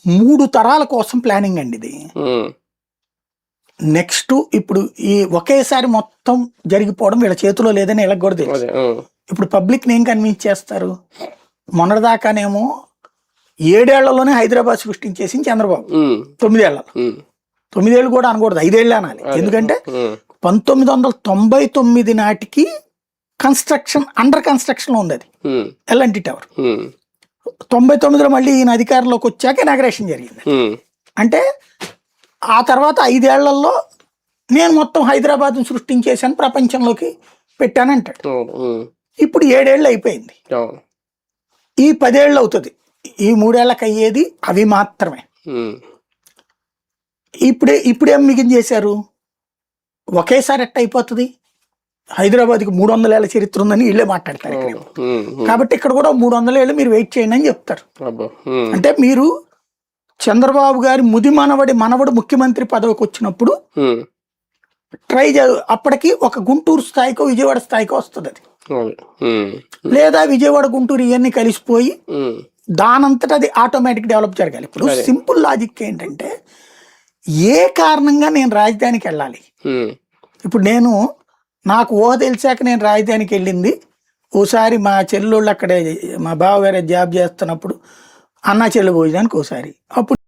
3 తరాల కోసం ప్లానింగ్ అండి ఇది. నెక్స్ట్ ఇప్పుడు ఈ ఒకేసారి మొత్తం జరిగిపోవడం వీళ్ళ చేతిలో లేదని వీళ్ళకి కూడా తెలుసు. ఇప్పుడు పబ్లిక్ ని ఏం కన్విన్స్ చేస్తారు? మొన్నటిదాకానేమో 7 ఏళ్లలోనే హైదరాబాద్ సృష్టించేసింది చంద్రబాబు. 9 ఏళ్లలో, 9 ఏళ్ళు కూడా అనకూడదు, 5 ఏళ్ళు అనాలి. ఎందుకంటే 1999 నాటికి కన్స్ట్రక్షన్ అండర్ కన్స్ట్రక్షన్ లో ఉంది అది ఎల్ఎన్టీ టవర్. 99లో మళ్ళీ ఈయన అధికారంలోకి వచ్చాక ఇనాగ్రేషన్ జరిగింది. అంటే ఆ తర్వాత 5 ఏళ్లలో నేను మొత్తం హైదరాబాద్ సృష్టించేసాను, ప్రపంచంలోకి పెట్టానంటాడు. ఇప్పుడు 7 ఏళ్ళు అయిపోయింది, ఈ 10 ఏళ్ళు అవుతుంది, ఈ 3 ఏళ్ళకి అయ్యేది అవి మాత్రమే. ఇప్పుడేం మిగిలి చేశారు? ఒకేసారి ఎట్ట అయిపోతుంది? హైదరాబాద్కి 300 ఏళ్ళ చరిత్ర ఉందని వీళ్ళే మాట్లాడతారు ఇక్కడ. కాబట్టి ఇక్కడ కూడా 300 ఏళ్ళు మీరు వెయిట్ చేయండి అని చెప్తారు. అంటే మీరు చంద్రబాబు గారి మనవడు ముఖ్యమంత్రి పదవికి వచ్చినప్పుడు ట్రై అప్పటికి ఒక గుంటూరు స్థాయికో విజయవాడ స్థాయికో వస్తుంది అది. లేదా విజయవాడ గుంటూరు ఇవన్నీ కలిసిపోయి దానంతటా అది ఆటోమేటిక్ డెవలప్ జరగాలి. ఇప్పుడు సింపుల్ లాజిక్ ఏంటంటే, ఏ కారణంగా నేను రాజధానికి వెళ్ళాలి? ఇప్పుడు నాకు ఊహ తెలిసాక నేను రాజధానికి వెళ్ళింది ఓసారి మా చెల్లెళ్ళు అక్కడే, మా బావ వేరే జాబ్ చేస్తున్నప్పుడు అన్నా చెల్లి భోజనానికి ఓసారి, అప్పుడు